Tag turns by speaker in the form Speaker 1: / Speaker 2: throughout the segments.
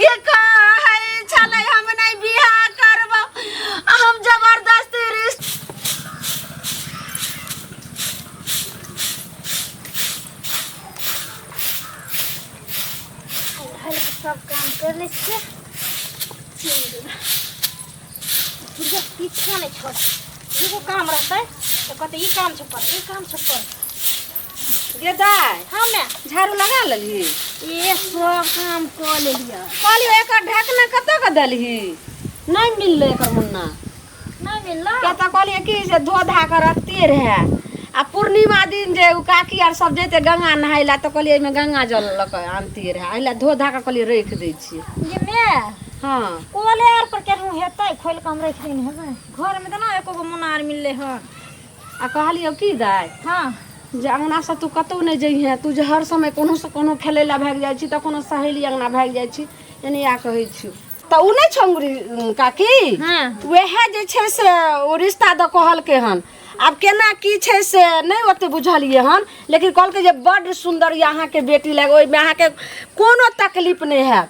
Speaker 1: ये है चले हम नहीं बियाह करबो हम जबरदस्ती रिश्ता
Speaker 2: सब काम कर ले से पीछे नहीं छोड़ एगो काम रहता है तो कहते ये काम छपर ये काम छपर
Speaker 1: गे दाय
Speaker 2: हाँ मैं
Speaker 1: झाड़ू लगा लली
Speaker 2: ये सब काम कर ले लिया
Speaker 1: कहली एकर ढकना कत के दलही नहीं मिलले एकर मुन्ना
Speaker 2: नहीं मिलला
Speaker 1: क्या तो कहली कि जे धो धा के रखते रहे आ पूर्णिमा दिन जे उ काकी आर सब जेते गंगा नहाइला तो कहली एमे गंगा जल लक आनती रहे आइला धो धा के कहली रख दै छी
Speaker 2: ये मैं
Speaker 1: हां
Speaker 2: कोले यार पर केहू हेतै खोल के हम रख दिन हेबै घर में त ना एको गो मुनार मिलले हन
Speaker 1: आ कहली की दाय
Speaker 2: हां
Speaker 1: जे अंगना से तू कतौ नहीं जइहे तू जे हर समय कोनो से कोनो खेले ला भाग जाइ छी त कोनो सहेली अंगना भाग जाइ छी एने आ कहै छी त उ नहीं छंगरी काकी
Speaker 2: हां
Speaker 1: वेहे जे छै से ओ रिश्ता द कहल के हन अब केना की छै से नहीं ओते बुझलिए हन लेकिन कहल के जे बड़ सुंदर यहाँ के बेटी लगे ओइ में अहाँ के कोनो तकलीफ नहीं है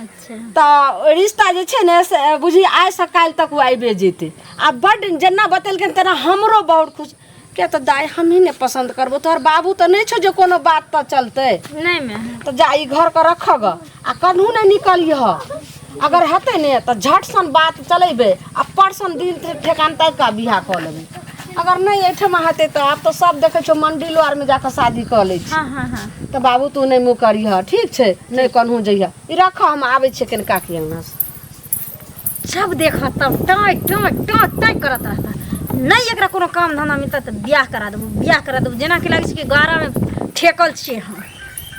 Speaker 2: अच्छा
Speaker 1: तो रिश्ता जे छै ने से बुझी आइ से काल तक वो आइबे जेते आ बड़ जेना बतेलखिन तेना हमरो बहुत खुश क्या तो दाई हम ही ने पसंद करबो तोहर बाबू तो नहीं छो जो कोनो बात तो चलते
Speaker 2: नहीं मैं
Speaker 1: तो जा ई घर का रखग आ कन्हू नहीं निकलिए अगर हते ने तो झट सन बात चलेबे आ परसन दिन ठेकान तक का बियाह कर लेबे अगर नहीं एठमा हते तो आप तो सब देखे छो मंडिलो आर में जाकर शादी कर ले छी
Speaker 2: हां हां हां
Speaker 1: तो बाबू तू नहीं मुँह करिह ठीक छै नहीं कन्हू जइह ई रख हम आबै छियै कनि काकी अंगना से
Speaker 2: जब देखा तब टाई टाई टाई टाई करत रहता नहीं एकरा कोनो काम धंधा मिलता तो बियाह करा देबो जेना कि लागे छै कि गारा में ठेकल छिए हम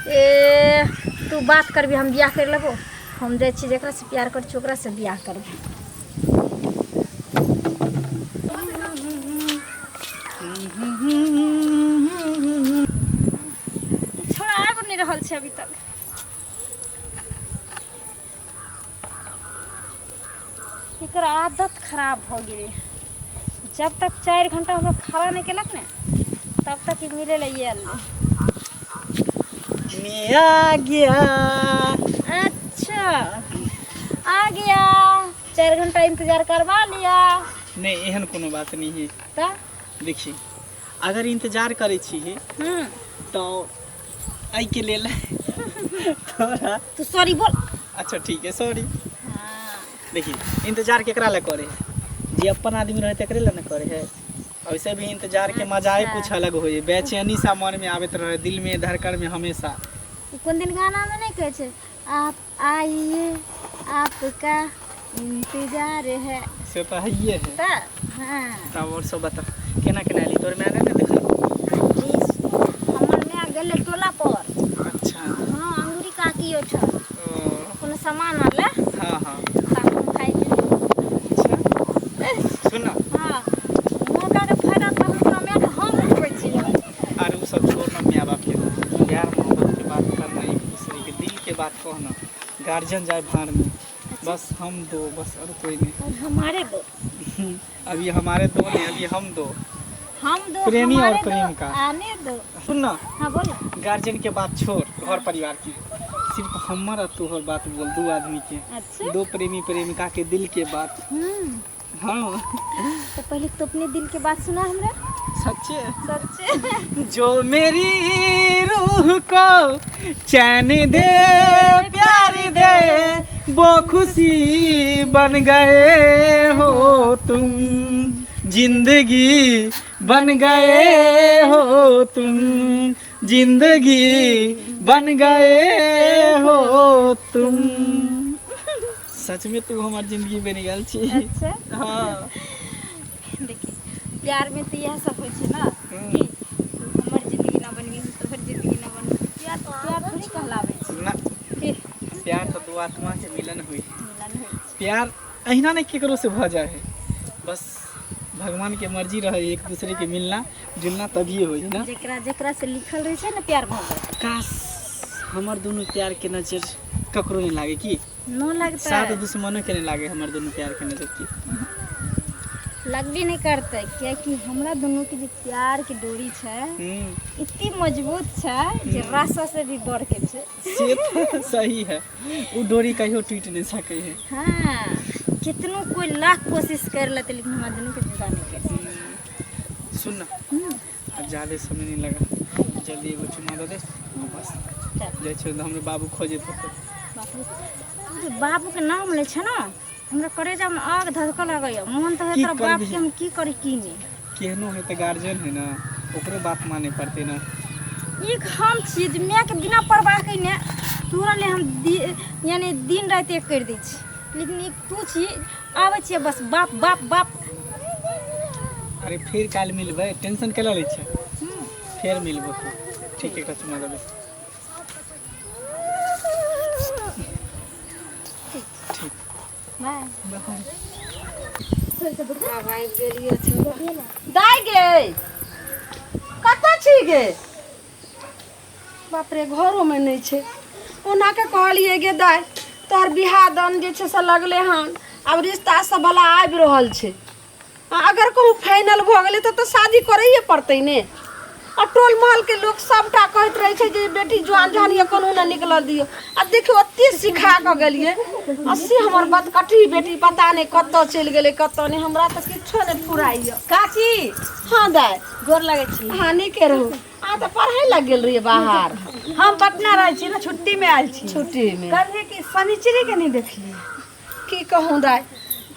Speaker 2: ए तू बात करबी हम बियाह कर लेबो हम जाइ छी जेकरा से प्यार कर छी ओकरा से बियाह करबो छोड़ा आब नहीं रहल छै अभी तक एकर आदत खराब हो गेलै जब तक 4 घंटा हम खड़ा नहीं केलक ने तब तक मिले लइए
Speaker 3: मैं आ गया
Speaker 2: अच्छा आ गया 4 घंटा इंतजार करवा लिया
Speaker 3: नहीं एहन कोनो बात नहीं है
Speaker 2: ता
Speaker 3: देखिए अगर इंतजार करे छी तो आई के लेल थोड़ा
Speaker 2: तू सॉरी बोल
Speaker 3: अच्छा ठीक है सॉरी
Speaker 2: हाँ
Speaker 3: देखिए इंतजार केकरा ला करे है जे अपन आदमी रहे तकरे ला न करे है वैसे भी इंतजार के मजा ही कुछ अलग होई बेचैनी सा मन में आवेत रहे दिल में धड़कन में हमेशा
Speaker 2: कौन दिन गाना में नहीं कहे छे आप आइए आपका इंतजार है
Speaker 3: से तो है ये है
Speaker 2: ता हां
Speaker 3: तब और सब बता केना केना ली तोर मैंने ना देखा
Speaker 2: हमर में गेले टोला पर
Speaker 3: अच्छा
Speaker 2: हां अंगूरी काकी छ कोनो सामान आले
Speaker 3: हां हां
Speaker 2: हम खाई
Speaker 3: सुन ना
Speaker 2: हां मौका के फायदा तो हम उठबै छी
Speaker 3: और वो सब छोड़ना मियाँ बाप के प्यार मोहब्बत की बात करना एक दूसरे के दिल के बात कहना गार्जियन जाए भाड़ में बस हम दो बस और कोई नहीं
Speaker 2: और हमारे दो
Speaker 3: अभी हमारे दो नहीं अभी हम दो प्रेमी और प्रेम का
Speaker 2: आने दो
Speaker 3: सुन ना
Speaker 2: हाँ बोलो
Speaker 3: गार्जियन के बात छोड़ घर परिवार की सिर्फ हमर और तोहर बात बोल दो आदमी के
Speaker 2: अच्छा
Speaker 3: दो प्रेमी प्रेमिका के दिल के बात हाँ
Speaker 2: तो पहले तो अपने दिल की बात सुना हमरा
Speaker 3: सच्चे
Speaker 2: सच्चे
Speaker 3: जो मेरी रूह को चैन दे प्यार दे वो खुशी बन गए हो तुम जिंदगी बन गए हो तुम जिंदगी बन गए हो तुम सच में तू हमारी जिंदगी बन गई छी
Speaker 2: अच्छा
Speaker 3: हाँ
Speaker 2: देखिए प्यार में तो यह सब हो छै ना कि हमर जिंदगी ना बनबी तोहर जिंदगी ना बनबी प्यार थोड़ी कहलावे छै
Speaker 3: ना
Speaker 2: फिर
Speaker 3: प्यार तो दो आत्मा के मिलन हुई
Speaker 2: मिलन होइ छै
Speaker 3: प्यार अहिना नहीं केकरो से भ जाए है बस भगवान के मर्जी रहे एक दूसरे के मिलना जुलना तभी होई ना
Speaker 2: जेकरा जेकरा से लिखल रहे छै ना प्यार भ जाए
Speaker 3: काश हमार दोनों प्यार के नजर ककरो नहीं लागे की
Speaker 2: न लगता
Speaker 3: साथ दुश्मनों के नहीं लागे हमार दोनों प्यार के नजर की
Speaker 2: लग भी नहीं करते क्योंकि हमरा दोनों के जो प्यार की डोरी है इतनी मजबूत है जे रास्ता से भी बढ़ के छे।
Speaker 3: से तो सही है, वो डोरी कहियो टूट नहीं सके है।
Speaker 2: हाँ, कितनो कोई लाख कोशिश कर लेते लेकिन हमारे दोनों के जुदा नहीं कर सकते।
Speaker 3: सुन ना, ज़्यादा समय नहीं लगा, जल्दी एगो चुमा दे बस। जाइ छै हमरे बाबू खोजे
Speaker 2: बाबू के नाम ले छै ना, हमरा करेजा में आग धड़का लगैया। मोहन तो है बाप के हम की करी की नहीं।
Speaker 3: केहनो है तो गार्जियन है ना, ओकरे बात माने पड़ते ना।
Speaker 2: एक हम चीज मैं के बिना परवाह कइने तोरा ले हम यानी दिन रात एक कर दै छी, लेकिन एक तू छी आवे छी बस बाप बाप बाप।
Speaker 3: अरे फिर काल मिलबे, टेंशन केला लै छै, फिर मिलबो। ठीक है, चुमा देबे।
Speaker 1: दाय गे कतऽ छी गे? बाप रे, घरों में नहीं छे। ओना के कहलिए गे दाय तोहर बियाह दान जे छे से लगले हन, अब रिश्ता सब भला आबि रहल छे। अगर कहूँ फाइनल भ गेले तो शादी करैये पड़तै ने। आ टोल महल के लोग सबटा कहत रहे छे जे बेटी जवान जहानिया कोनो न निकल दियो। आ देखियो ओते सिखा के गेलिए, अस्सी हमर बदकठी बेटी पता नहीं कत्तो चल गेले कत्तो नहीं, हमरा तो किछो नहीं फुराइयो।
Speaker 2: काची
Speaker 1: हाँ दाय,
Speaker 2: गोर लगे छी।
Speaker 1: हाँ नहीं के रहू, आ तो पढ़ाई लग गेल रही बाहर।
Speaker 2: हम पटना रहे छी ना, छुट्टी में आयल छी।
Speaker 1: छुट्टी में
Speaker 2: कहे कि शनिचरी के नहीं देखली
Speaker 1: की कहूँ दाय,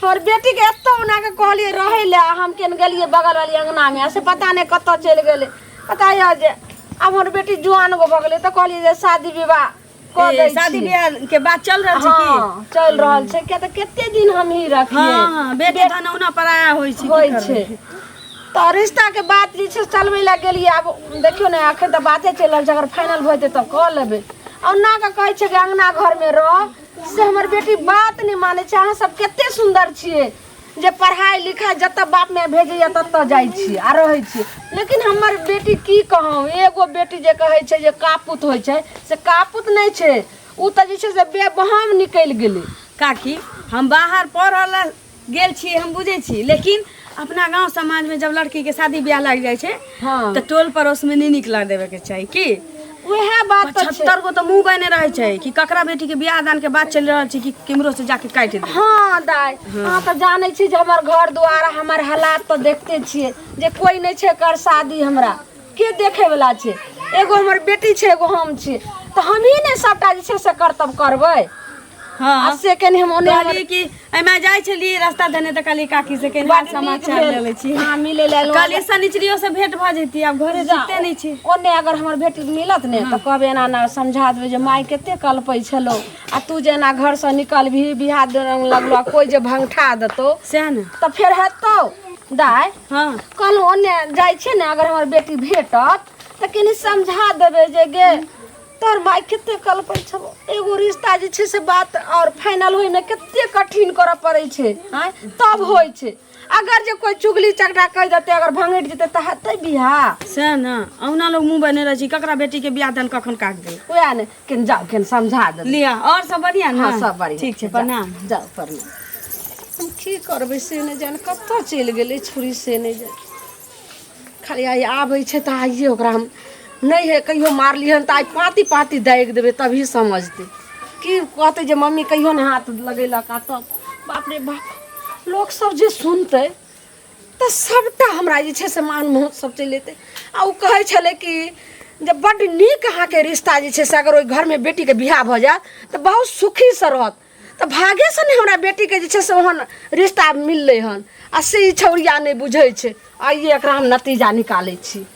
Speaker 1: और बेटी के एत्तो उना के कहलिए रहे ले, हम केन गेलिए बगल वाली अंगना में, से पता नहीं कत्तो चल गेले। पता है जे अब हमर बेटी जुआन गो भ गेले तो कहलिए जे शादी विवाह कर दै छी।
Speaker 2: शादी ब्याह के बात चल रहल छै की?
Speaker 1: हाँ, चल रहल छै। के त केते दिन हम ही रखिए।
Speaker 2: हां, बेटे धन उना पराया होय छै।
Speaker 1: तो रिश्ता के बात जे छै चलबै ला गेलिए। अब देखियो ने अखन त बाते चल रहल छै, अगर फाइनल होते त क लेबै। और ना के कहै छै कि अंगना घर में रह, से हमर बेटी बात नहीं माने छै। अहाँ सब केते सुंदर छिए जे पढ़ाई लिखाई जत बाप में भेजैया तत जाइ छी आ रहै छी। लेकिन हमर बेटी की कहूँ, एगो बेटी जे कहै छै जे कापुत होइ छै से कापुत नहीं छै, उ त जे छै से बेबहम निकल गेलै।
Speaker 2: काकी हम बाहर पढ़ल गेल छी, हम बुझे छी, लेकिन अपना गांव समाज में जब लड़की के शादी ब्याह लग जाए छै
Speaker 1: हाँ,
Speaker 2: तो टोल पड़ोस में नहीं निकला देवे के चाहिए की।
Speaker 1: वह बात तो
Speaker 2: 75 गो तो मुंह बने रहे छै कि ककरा बेटी के बियाह दान के बात चल रहल छै कि केमरो से जाके काट दे।
Speaker 1: हाँ दाय, हाँ तो जाने छी जे हमर घर द्वार हमर हालात तो देखते छिए जे कोई नहीं छै कर शादी हमरा के देखे वाला छै। एगो हमर बेटी छै, एगो हम छी, तो हम ही ने सबटा जे छै से कर्तव्य करबै।
Speaker 2: हाँ,
Speaker 1: से कनी हम ओने
Speaker 2: कहली कि एमे जाय छली रास्ता देने त कहली काकी से कनी हाल समाचार ले ले छी।
Speaker 1: हां, मिले ले
Speaker 2: कहली शनिचरियो से भेंट भ जेती, अब घरे जते नहीं छी।
Speaker 1: ओने अगर हमर बेटी मिलत ने तो कहबे एना ना समझा देबे जे माई केते कलपै छलो, आ तू जेना घर से निकलबी बियाह देन लगलो कोई जे भंगठा देतो
Speaker 2: से न
Speaker 1: तो फिर हेतौ दाय।
Speaker 2: हां,
Speaker 1: कहलो ओने जाय छै ने, अगर हमर बेटी भेटत तो कनी समझा देबे जे गे तोर माई केते कलपै छबो। एगो रिश्ता जे छै से बात और फाइनल होय में केते कठिन करऽ पड़ै छै, हां तब होय छै। अगर जे कोई चुगली चगड़ा कह देते, अगर भंगट जेते त हेतै बियाह
Speaker 2: से न। औना लोग मुंह बने रह छी ककरा बेटी के बियाह दान कखन काट दे।
Speaker 1: ओया ने केन जाओ केन समझा दे
Speaker 2: लिया। और सब बढ़िया ना?
Speaker 1: हां, सब बढ़िया।
Speaker 2: ठीक छै, प्रणाम।
Speaker 1: जाओ प्रणाम। हम की करबै से ने जान कत्तो चल गेलै छुरी से ने जान। खाली आई आबै छै त आइए ओकरा हम नहीं है कहियो मारलिहन त आई पाती पाती दाग देबे तभी समझते। की कहते जे मम्मी कहियो ने हाथ लगेलक आ तब बाप रे बाप लोग सब जे सुनते तो सबटा हमरा जे छै से मान मोह सब चलि एतै। आ उ कहै छलै कि जब बड्ड नीक अहाँके रिश्ता जे छै से अगर ओहि घरमे बेटीके बियाह भऽ जायत तऽ बहुत सुखी से रहत। तऽ भागे से ने हमरा बेटीके जे छै से ओहन रिश्ता मिललै हन, आ से ई छौरिया नहि बुझै छै। आइए एकरा हम नतीजा निकालै छी।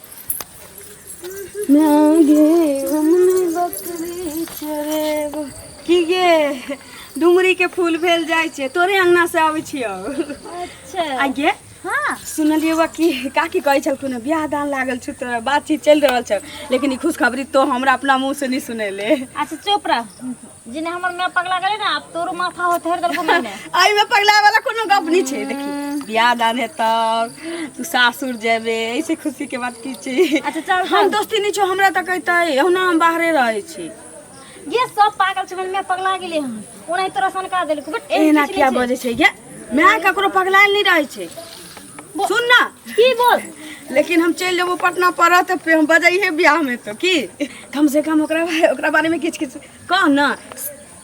Speaker 2: की गे डुमरी के फूल भेल जाय छै, तोरे अंगना से आबै छियो।
Speaker 1: अच्छा
Speaker 2: आगे
Speaker 1: हाँ
Speaker 2: सुनलिए बा कि काकी कहै छलखुन बियाह दान लागल छ, तो बातचीत चल रहल छ, लेकिन ई खुशखबरी तो हमरा अपना मुंह से नहीं सुनेले।
Speaker 1: अच्छा चुप रह, जिने हमर मैं पगला गेले ना अब तोरो माथा होत हेर दल मैंने
Speaker 2: आई में पगला वाला कोनो गप नहीं छै। देखी बियाह दान है तब तू सासुर जेबे, ऐसे खुशी के बात की छै।
Speaker 1: अच्छा चल
Speaker 2: हम दोस्ती नहीं छो, हमरा त कहतै ओना हम बाहरे रहै छी।
Speaker 1: ये सब पागल छ, मैं पगला गेले हन ओना तोरा सन का देलक। बट
Speaker 2: एना क्या बजे छै गे, मैं ककरो पगलायल नहीं रहै छै।
Speaker 1: सुन ना
Speaker 2: की बोल
Speaker 1: लेकिन हम चल जब पटना पड़ा तो फिर हम बजाइए ब्याह में तो की कम से कम ओकरा बारे में किछ कह ना।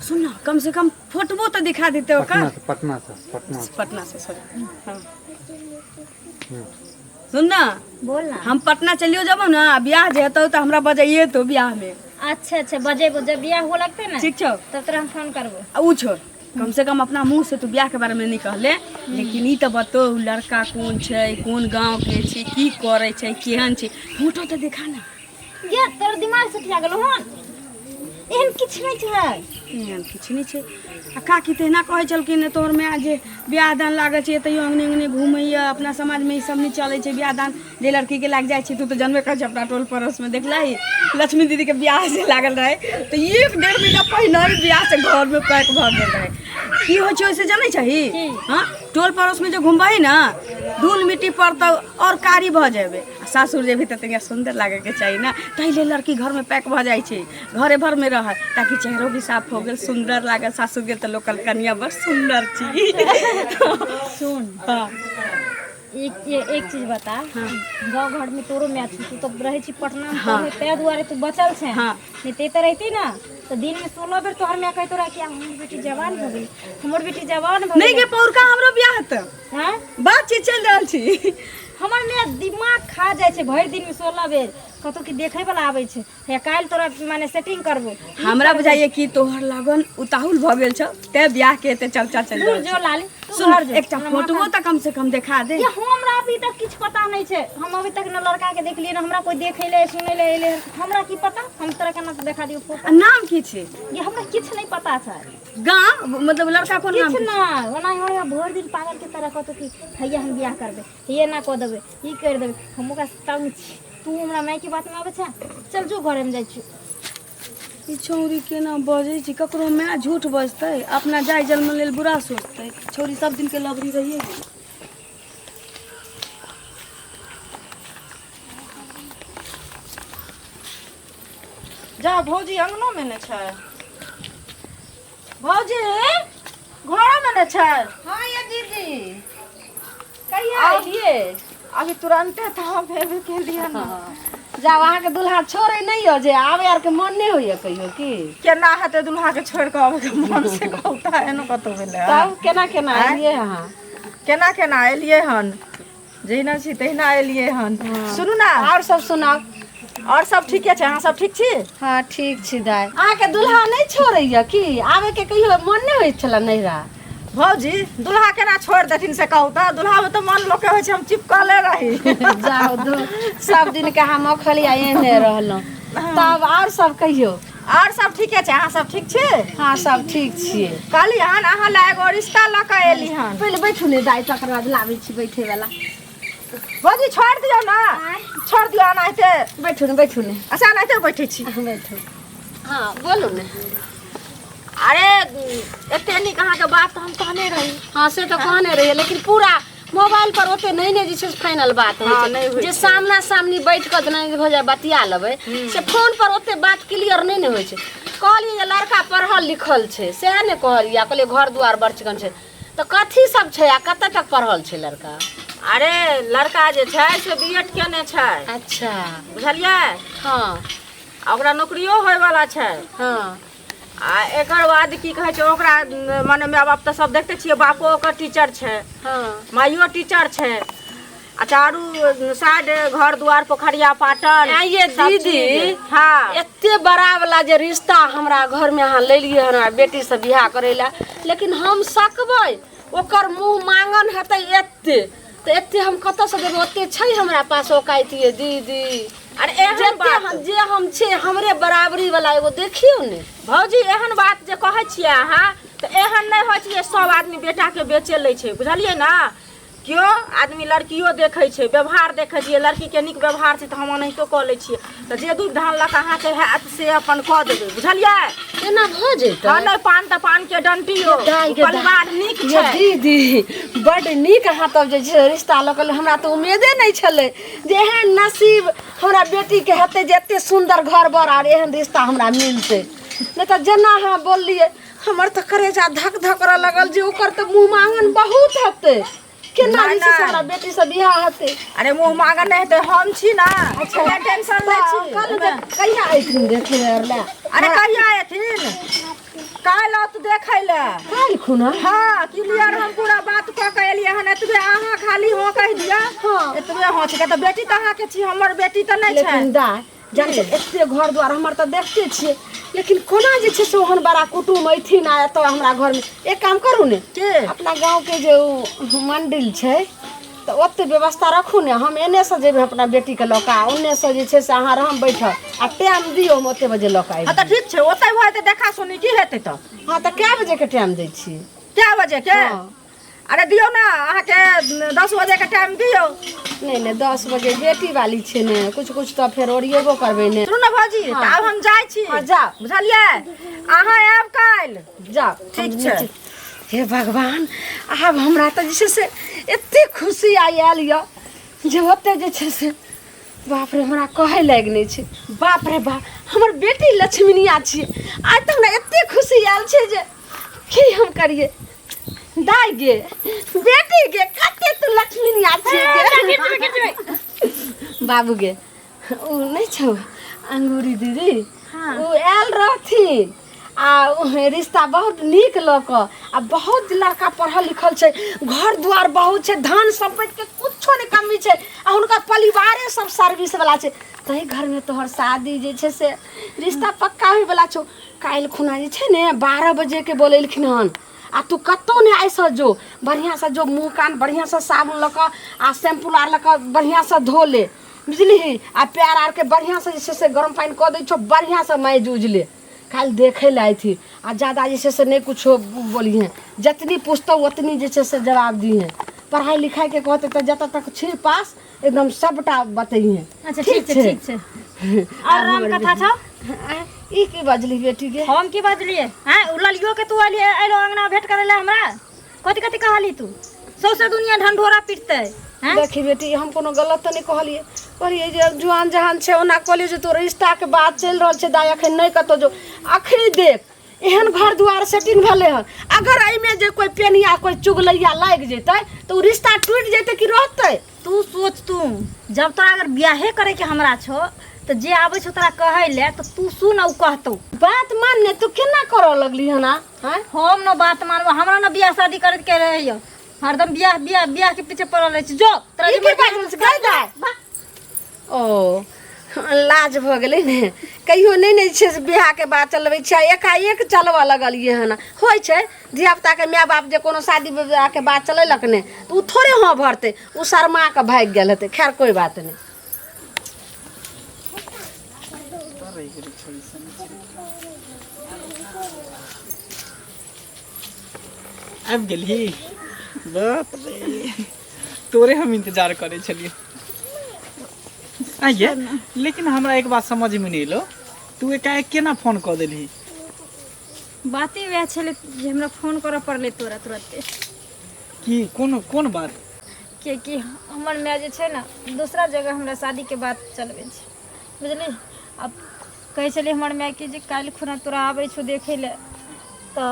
Speaker 1: सुन ना कम से कम फोटो तो दिखा देते हो का। पटना से सॉरी हाँ। सुन ना
Speaker 2: बोल ना।
Speaker 1: हम पटना चलियो जब ना ब्याह जेतो तो हमरा बजाइए तो ब्याह में।
Speaker 2: अच्छा अच्छा बजे जब ब्याह हो लगते ना
Speaker 1: ठीक छो
Speaker 2: तब तोरा हम फोन करबो।
Speaker 1: ऊ छोड़ कम से कम अपना मुंह से तो ब्याह के बारे में नहीं कहले लेकिन ई तो बतो लड़का कौन छै कौन गांव के छै की करे छै केहन छै फोटो तो दिखा ना।
Speaker 2: ये तोर दिमाग से उठा गेलो हन एहन किछ नहीं छै।
Speaker 1: एहन किछ नहीं छै आ काकी तहिना कहै छलखिन तोहर में जे ब्याह दान लागल छै तैयो अंगने अंगने घूमैया अपना समाज में ई सब नहीं चलै छै ब्याह दान जे लड़की के लाग जाइ छै तू तो जानबे कर अपना टोल पड़ोस में देखलही लक्ष्मी दीदी के ब्याह से लागल रहे तो 1-1.5 महीना पहले ब्याह से घर में पैक भ गेल रहे। की हो छै से जानै छही हां टोल पड़ोस में जो घूमबही ना धूल मिट्टी पर तो और कारी भ जेबे सासुर जे भी तनिया सुंदर लागे के चाहिए ना तहिले लड़की घर में पैक भ जाइ छै घरे भर में रह ताकि चेहरो भी साफ हो गेल सुंदर लागल सासुर के तो लोकल कन्या बड़ सुंदर छी।
Speaker 2: सुन
Speaker 1: हां
Speaker 2: एक चीज बता गाँव घर में तोरो मैच तू तो रहे छी पटना में तै दुआरे तू बचल छे नहीं ते तो रहती ना तो दिन में 16 बेर तोहर में कह तोरा कि हमर बेटी जवान हो गई हमर बेटी जवान हो
Speaker 1: नहीं के पौरका हमरो ब्याह त
Speaker 2: हां
Speaker 1: बात चल रहल छी
Speaker 2: हमर में दिमाग खा जाय छे भर दिन में 16 बेर कतो की देखे वाला आवे छे हे काल तोरा माने सेटिंग करबो हमरा बुझाइए
Speaker 1: कि तोहर लगन उताहुल भ गेल छ ते ब्याह के ते चर्चा चल रहल
Speaker 2: जो लाली
Speaker 1: सुन एकटा फोटो त कम से कम दिखा दे।
Speaker 2: ये हमरा अभी तक किछ पता नहीं छे हम अभी तक न लड़का के देख लिए न हमरा कोई देखे ले सुने ले एले हमरा की पता हम तोरा केना दिखा दियो फोटो।
Speaker 1: नाम की छे
Speaker 2: ये हमरा किछ नहीं पता छे
Speaker 1: गांव मतलब लड़का कोन नाम
Speaker 2: किछ ना ओना होया भोर दिन पागल के तरह कतो की भैया हम ब्याह करबे ये ना को देबे ई कर देबे हम का तंग छी तू हमरा माय की बात में आवे छे चल जो घरे में जाय छी।
Speaker 1: ई छौरी केना बजै छी ककरो में झूठ बजतै अपना जाय जन्म लेल बुरा सोचतै छौरी सब दिन के लवरी रहिए गेल।
Speaker 4: जा भौजी अंगनो में न छै भौजी घरो में न छै।
Speaker 1: हां ये दीदी
Speaker 4: कहिया एलिए अभी तुरंते था हम भेबे के लिए ना
Speaker 1: जा वहां के दुल्हा छोड़े नहीं हो जे आवे यार के मन नहीं होइए कहियो की
Speaker 4: केना हते दुल्हा के छोड़ के आवे के मन से कहता है न कतो भेले
Speaker 1: तब केना एलिए हां
Speaker 4: केना एलिए हन जहिना छी तहिना एलिए हन। सुनू ना
Speaker 1: और सब सुनाओ
Speaker 4: और सब ठीके छै अहाँ सब ठीक छी।
Speaker 1: हां ठीक छी दाई अहाँ के दुल्हा नहीं छोड़ैया की आवे के कहियो मन नहीं होय छला नैरा
Speaker 4: भौजी दुल्हा केना छोड़ देथिन से कहू त दुल्हा में तो मन लोग के होय छै हम चिपकले रही
Speaker 1: जाओ दो सब दिन के हम खलिया एने रहलो तब और सब कहियो
Speaker 4: और सब ठीके छै अहाँ सब ठीक छी।
Speaker 1: हां सब ठीक छियै
Speaker 4: कहली हन अहाँ ला एगो रिश्ता ल के एली हन
Speaker 1: पहले बैठू ने दाई तकर बाद लाबै छी बैठे वाला
Speaker 4: भौजी छोड़ दियो ना छोड़ दियो अनाइते
Speaker 1: बैठू ने
Speaker 4: अच्छा अनाइते बैठे छी
Speaker 1: बैठू हां बोलू ने
Speaker 4: अरे एते निक अहाँ के बात हम कहने रही।
Speaker 1: हां से तो कहने रही लेकिन पूरा मोबाइल पर ओते नहीं ने जे फाइनल बात होय छै जे सामना सामनी बैठ के नहीं हो जाय बतिया लेबै से फोन पर ओते बात क्लियर नहीं ने होय छै। कहली जे लड़का पढ़ल लिखल छै से ने कहलिया कहले घर दुआर बरचकन छै तो कथी सब छै आ कते तक पढ़ल छै लड़का।
Speaker 4: अरे लड़का जे छै से बीएड केने छै।
Speaker 1: अच्छा
Speaker 4: बुझलियै
Speaker 1: हां
Speaker 4: ओकरा नौकरियो होय वाला छै।
Speaker 1: हां
Speaker 4: आ एकर बाद की कहै छै ओकरा माने माय बाप त सब देखते छियै बापो ओकर टीचर छै
Speaker 1: हां
Speaker 4: माइयो टीचर छै आ चारू साइड घर दुआर पोखरिया पाटन
Speaker 1: ये दीदी
Speaker 4: हाँ
Speaker 1: एते बड़ा वाला जे रिश्ता हमरा घर में अहाँ ले लिए हमरा बेटी से बियाह करेला लेकिन हम सकबै ओकर मुंह मांगन हेतै एते तो एते हम कत से देबै ओते छै हमरा पास औकातिए दीदी।
Speaker 4: अरे एहन बात
Speaker 1: जे हम छै हमरे बराबरी वाला एगो देखियो ने
Speaker 4: भौजी एहन बात जे कहै छियै अहाँ तो एहन नहीं होय छै सब आदमी बेटा के बेचे लै छै बुझलियै ना क्यों आदमी लड़कियों देखे छै व्यवहार देखे छियै लड़की के निक व्यवहार छै तो हम ओनाहितो कऽ लै छियै तो जे दूध धान लक अहाँ के हैत से अपन कऽ देबै बुझलियै
Speaker 1: केना भ जेतै।
Speaker 4: हां नहीं पान त पान के डंटियो परिवार निक छै
Speaker 1: दीदी बड निक अहाँ तब जे छै रिश्ता लकल हमरा तो उम्मीदे नहीं छले जे एहन नसीब हमरा बेटी के हेतै जे एते सुंदर घर बर आर एहन रिश्ता हमरा मिलतै नहीं तो जेना अहाँ बोललिए हमर तो करेजा धक धक कर लगल जे ओकर तो मुंह मांगन बहुत हेतै केना
Speaker 4: नहीं,
Speaker 1: जे छै से
Speaker 4: नहीं।
Speaker 1: हमरा बेटी से बियाह हेतै।
Speaker 4: अरे मुँह मांगा नहीं तो हम छी ना।
Speaker 1: अच्छा।
Speaker 4: क्या टेंशन ले छी।
Speaker 1: कहिया अइथिन देखे ला?
Speaker 4: अरे कहिया एथिन? काल तू देखै ले।
Speaker 1: काल्हि खुना?
Speaker 4: हाँ क्लियर हम पूरा बात कह के एलिए हन। एतबे अहाँ खाली हो कह दिया।
Speaker 1: हाँ।
Speaker 4: एतबे हो छै त बेटी त अहाँ के छी, हमर बेटी त नहीं छै।
Speaker 1: लेकिन दाय जान एते घर द्वार हमर त देखते छियै, लेकिन कोना जे छै से ओहन बड़ा कुटुम अइथिन आ एतऽ हमरा घर में? एक काम करू ने,
Speaker 4: के
Speaker 1: अपना गांव के जे उ मंदिर छै त ओते व्यवस्था रखू ने, हम एने से जेबै अपना बेटी के लऽ कऽ, ओने से जे छै से अहाँ रहम बैठल आ टाइम दियौ, हम ओते बजे लऽ कऽ
Speaker 4: हाँ त ठीक छै, ओतै भए त देखा सुनी की हेतै त।
Speaker 1: हाँ त कए बजे के टाइम दै छी?
Speaker 4: क्या बजे के?
Speaker 1: हाँ।
Speaker 4: अरे दियो ना अहाँ के 10 बजे के टाइम दियो।
Speaker 1: नहीं 10 बजे बेटी वाली छै ने, कुछ कुछ तो फेर ओरिएबो करबै ने।
Speaker 4: सुनू ना भौजी,
Speaker 1: हाँ।
Speaker 4: त आब हम जाइ छी।
Speaker 1: हाँ जाओ
Speaker 4: बुझलिए, अहाँ आब काल।
Speaker 1: जाओ
Speaker 4: ठीक
Speaker 1: हम
Speaker 4: छै।
Speaker 1: नीचे- हे भगवान, आब हमरा तऽ जे छै से एते खुशी आयल य जे ओते जे छै से बाप रे हमरा कहे लाग नहीं छै। बाप रे बाप, हमर बेटी लक्ष्मीनिया छियै। आज तक हमरा एते खुशी आयल छै जे की हम करिए। दाई गे, बेटी गे, कते तू लक्ष्मीनिया छियै गे। बाबू गे, उ नहीं छौ अंगूरी दीदी?
Speaker 2: हाँ।
Speaker 1: उ आयल रहथिन आ रिश्ता बहुत नीक लऽ कऽ, आ बहुत लड़का पढ़ल लिखल छै, घर दुआर बहुत छै, धन संपत्ति के कुछो नहीं कमी छै, आ हुनका परिवारे सब सर्विस वाला छै। तही घर में तोहर शादी जे छै से रिश्ता पक्का होय वाला छौ। काल्हि खुना जे छै ने 12 बजे के बोलेलखिन हन, आ तू कतौ नहीं ऐसा जो, बढ़िया से जो, मुँह कान बढ़िया से साबुन लऽ कऽ आ शैम्पू आर लऽ कऽ बढ़िया से धो ले, बुझलिही? आ पैर आर के बढ़िया से जे छै से गरम पानी कऽ दै छौ, बढ़िया से मैज उज ले। काल्हि देखे ला थी, आ ज़्यादा जे छै से नहीं कुछो बोली हैं, जितनी पूछतो उतनी जे छै से जवाब दी हैं। पढ़ाई लिखाई के कहते तो जत तक छी पास एकदम सबटा बतइए।
Speaker 2: अच्छा ठीक छै ठीक छै। और राम कथा छौ?
Speaker 1: ई की बजली बेटी के?
Speaker 2: हम की बजलिए हैं? उ ललियो के तू अलिए एलो अंगना भेंट करे ला हमरा? कथि कथि कहली तू? सौसे दुनिया ढंढोरा पिटते हैं?
Speaker 1: देखी बेटी, हम कोनो गलत तो नहीं कहलिए, कहलिए जे जुआन जहान छै ओना कहलिए जे तो रिश्ता के बात चल रहल छै दाई, अखन नहीं कतो जो। आखिरी देख एहन घर दुआर सेटिंग भेले हन, अगर एहि में जे कोई पेनिया कोई चुगलैया लाग जेतै तो उ रिश्ता टूट जेतै कि रहतै?
Speaker 2: तू सोच, तू जब तोरा अगर ब्याहे करे के हमरा छो तो जे आवे छो तोरा कहे ले तो तू सुन उ कहतो।
Speaker 1: बात मान ने, तू केना करऽ लगली हन? हैं
Speaker 2: हम न बात मानबो, हमरा न बियाह शादी करे के रहियो, हरदम बियाह बियाह बियाह के पीछे पड़ल रहे छी। जो तोरा
Speaker 1: ई
Speaker 2: जे
Speaker 1: की बाजल से कह दे। ओ लाज भ गेलै ने, कहियो नहीं नहीं छै से बियाह के बात चलबै छै, एकाएक चलबऽ लगलिए हन। होइ छै धियापुता के माय बाप जे कोनो शादी विवाह के बात चलेलक ने तो उ थोड़े हाँ भरते, उ शर्मा के भाग गेल हेतै। खैर कोई बात नहीं।
Speaker 3: आबि गेलही? बाप रे, तोरे हम इंतजार करे छलिए। आइए, लेकिन हमरा एक बात समझ में नहीं एलो, तू एकाएक केना फोन कऽ देलही?
Speaker 2: बाते वह छले जे हमरा फोन करऽ पड़ले तोरा तुरंते।
Speaker 3: की कोन बात?
Speaker 2: कि हमर माय जे छै ना दूसरा जगह हमरा शादी के बात चलबे छै, बुझली? अब कहे छले हमर माय के जे काल्हि खुना तोरा आबै छौ देखे ले, तो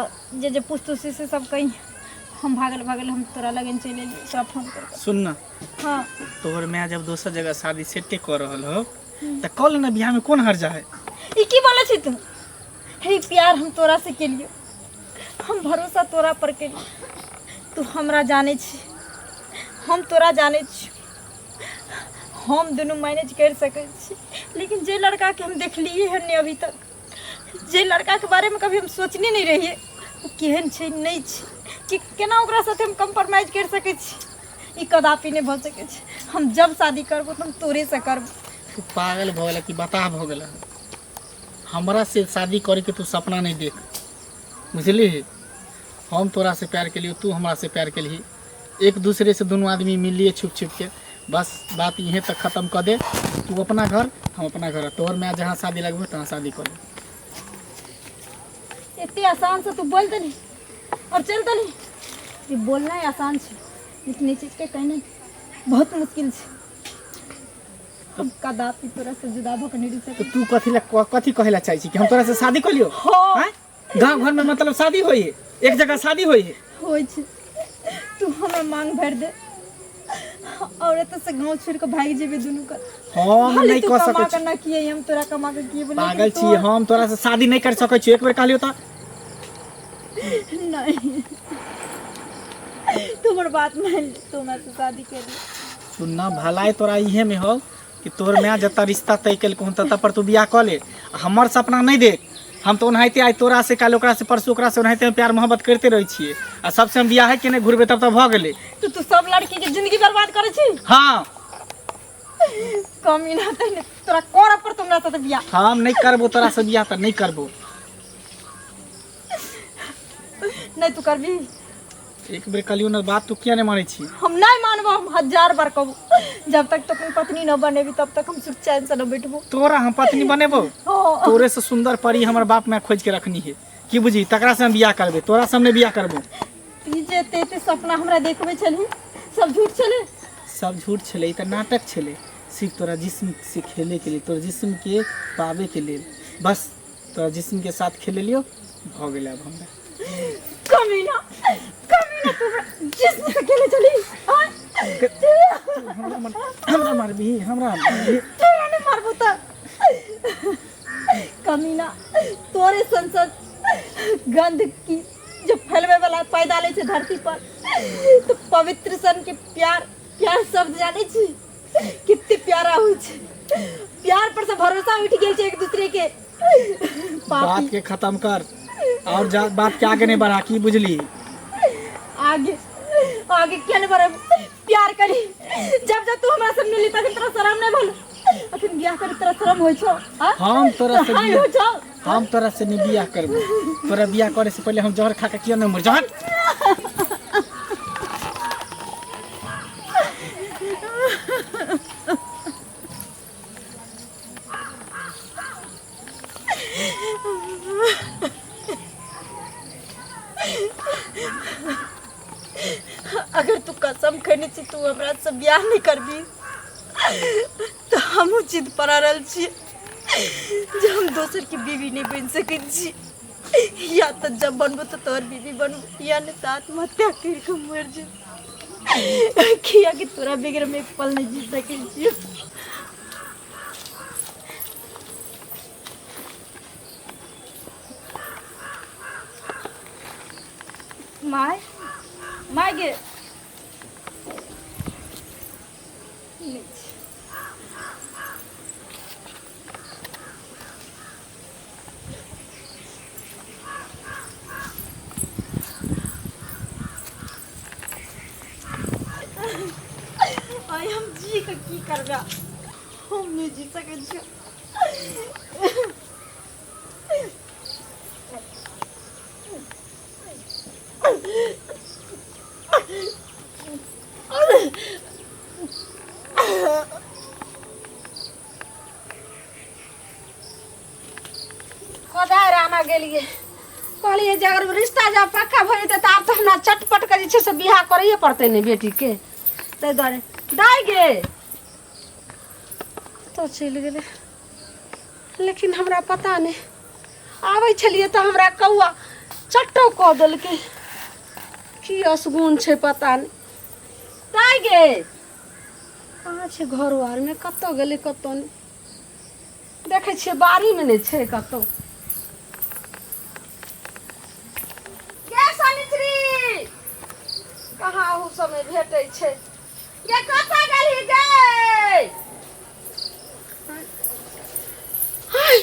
Speaker 2: जे पुस्तुसी से सब कहीं हम भागल हम तोरा लगन चले एलिए तोरा फोन कर।
Speaker 3: सुन ना,
Speaker 2: हाँ
Speaker 3: तोहर माय जब दोसर जगह शादी सेटे कर रहल हो त कल ना, बियाह में कौन हर्जा है?
Speaker 2: ई की बोले छी तू? हे प्यार हम तोरा से केलियो, हम भरोसा तोरा पर केलियो, तू हमरा जाने छी, हम तोरा जाने छी, हम दोनों मैनेज कर सके छी। लेकिन जे लड़का के हम देखलिए है ने अभी तक, जे लड़का के बारे में कभी हम सोचने नहीं रहिए वो केहन छै नहीं छै, कि केना ओकरा साथे हम कंप्रोमाइज कर सके छी, ई कदापि नहीं भ सके छै। हम जब शादी करबो तो हम तोरे से करबो।
Speaker 3: तू पागल भ गेला कि बता भ गेला? हमरा से शादी करे के तू सपना नहीं देख, बुझली? हम तोरा से प्यार के लिए, तू हमरा से प्यार के लिए, एक दूसरे से दोनों आदमी मिल लिए छुप छुप के, बस बात यहीं तक खत्म कर दे। तू अपना घर, हम अपना घर, तोहर मैं जहाँ शादी लगबो तहाँ शादी कर ले।
Speaker 2: इतने आसान से तू बोल दे और चल दे। ये बोलना ही आसान है, लेकिन ये चीज के कहना बहुत मुश्किल है। अब कदापि तोरा से जुदा भऽ के नहीं रह
Speaker 3: तो
Speaker 2: सके।
Speaker 3: तू कथी कहेला चाहे छी कि हम तोरा से शादी कर लियो?
Speaker 2: हाँ।
Speaker 3: गाँव घर में मतलब शादी होई है, एक जगह शादी होई है।
Speaker 2: होय छै, तू हमरा मांग भर दे, औरत से गांव छोड़ के भाग जेबे दुनू का
Speaker 3: हम नहीं
Speaker 2: तू
Speaker 3: कह
Speaker 2: कमा
Speaker 3: सकै
Speaker 2: के
Speaker 3: छी
Speaker 2: ना किए हम तोरा कमा के किए बोले
Speaker 3: पागल छी हम तोरा से शादी नहीं कर सकै छी एक बेर कहलियो त
Speaker 2: नहीं तुम्हार बात मान तू हमरा से शादी कर ली
Speaker 3: सुनना भलाई तोरा इहे में हो कि तोर में जता रिश्ता तय कल कहूँ तता पर तू बियाह कर ले हमर सपना नहीं देख हम तो ओनाहिते आज तोरा से काल ओकरा से परसू ओकरा से ओनाहिते प्यार मोहब्बत करते रही छिए आ सबसे हम बियाह के नहीं घुरबे तब भ गेले
Speaker 2: तू सब लड़की के जिंदगी बर्बाद करे छी
Speaker 3: हाँ
Speaker 2: कमी ना तने तोरा कोरा पर तुमरा साथ बियाह
Speaker 3: हम नहीं करबो तोरा से बियाह त नहीं करबो
Speaker 2: नहीं तू करबी
Speaker 3: एक बेर कहलियो ना बात तू किया नहीं माने छी
Speaker 2: हम नहीं मानबो हम 1000 बार कहबो जब तक तो कोई पत्नी न बनेबी तब तक हम सुख चैन से न बैठबो
Speaker 3: तोरा हम पत्नी बनेबो
Speaker 2: हाँ।
Speaker 3: तोरे से सुंदर परी हमर बाप मैं खोज के रखनी है की बुझी तकरा से हम बियाह करबे तोरा से हम नहीं बियाह करबो
Speaker 2: ई जे तेते सपना हमरा देखबे छली सब झूठ छले
Speaker 3: सब झूठ छले त नाटक छले सिर्फ तोरा जिस्म से खेले के लिए तोरा जिस्म के पावे के लिए बस तोरा जिस्म के साथ खेले लियो भ गेले अब हमरा
Speaker 2: कमीना तू जिसम से खेले चली
Speaker 3: हमरा मारबी
Speaker 2: तोरा ने मारबो त कमीना तोरे संसद गंध की जो फैलवे वाला पैदा ले छे धरती पर तो पवित्र सन के प्यार शब्द जाने छी कितने प्यारा हो छे प्यार पर से भरोसा उठ गेल छे एक दूसरे के
Speaker 3: बात के खत्म कर और बात के आगे नहीं बढ़ा की बुझली
Speaker 2: आगे क्या नहीं बढ़े प्यार करी जब तू हमरा से मिली तक तेरा शर्म नहीं भल अखन बियाह करे तेरा शर्म होय छो
Speaker 3: हम तोरा से
Speaker 2: हां हो छो
Speaker 3: हम तोरा से नहीं बियाह करबो तोरा बियाह करे से पहले हम जहर खा के किया नहीं मर जा
Speaker 2: अगर तू कसम खनी छी तू हमरा से बियाह नहीं करबी तो हम जिद पर रहल छी जे हम दोसर की बीवी नहीं बन सकै छी या तो जब बनबो तो तोर बीवी बनबो या नहीं तो आत्महत्या कर के मर जा किया कि तोरा बगैर में एक पल नहीं जी सकै छी माय गे आई हम जी के की करबा हम नहीं जी सकै छी
Speaker 1: खोदाय राना गेलिए कहलिए जे अगर रिश्ता जब पक्का भ जेतै त आब त हमरा चटपट के जे छै से बियाह करैए पड़तै ने बेटी के तै दुआरे दाइ गे तो चलि गेलै लेकिन हमरा पता नहीं आबै छलिए त हमरा कौआ चट्टो कऽ देलकै की असगुन छै पता नहीं दाइ गे कहाँ छै घर आर में कतौ गेलै कतौ नहीं देखै छियै बाड़ी में नहीं छै कतौ कहाँ ओ समय भेटै छै गे कतऽ गेली गे हाय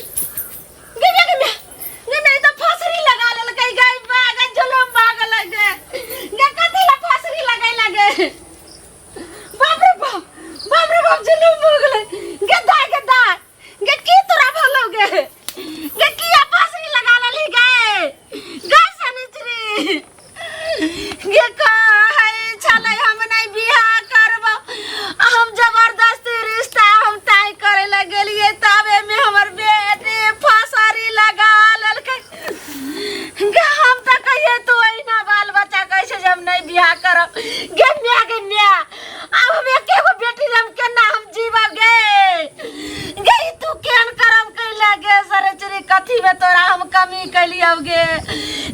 Speaker 1: गे गे गे गे गे त फसरी लगा लेलकै गे बाग जुलुम भागल गे गे कथि ला फसरी लगाई लगे बाप रे बाप जुलुम हो गेलै गे की तोरा भलो गे किया फसरी लगा लेली गे सनिचरी गे चले हम नहीं बियाह करबो हम जबरदस्ती रिश्ता हम तय करे लग गेलिए तबे में हमर बेटी फसरी लगा लेलकै गे हम त कहिए तू एना बाल बच्चा कैसे जब नहीं बियाह करब गे म्या अब हम एकेगो बेटी हम केना हम जीवा गे तू केन करम कैला गे सरचरी कथी में तोरा हम कमी कैलियौ गे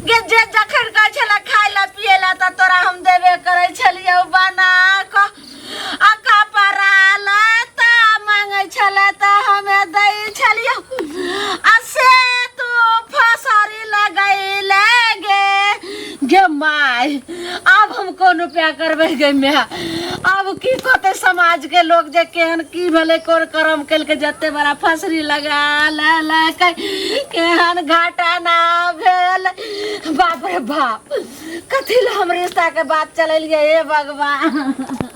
Speaker 1: जे जखन कहै छला खाय ला पिए ला त तोरा हम देबे करै छलियौ माई अब हम कौन उपाय करबे गे मैया अब की कहते समाज के लोग जे केहन की भले कोन करम कल के जते बड़ा फसरी लगा ला केहन घाटा ना भेल बाप रे बाप कथी ला हम रिश्ता के बात चलेलिए हे भगवान।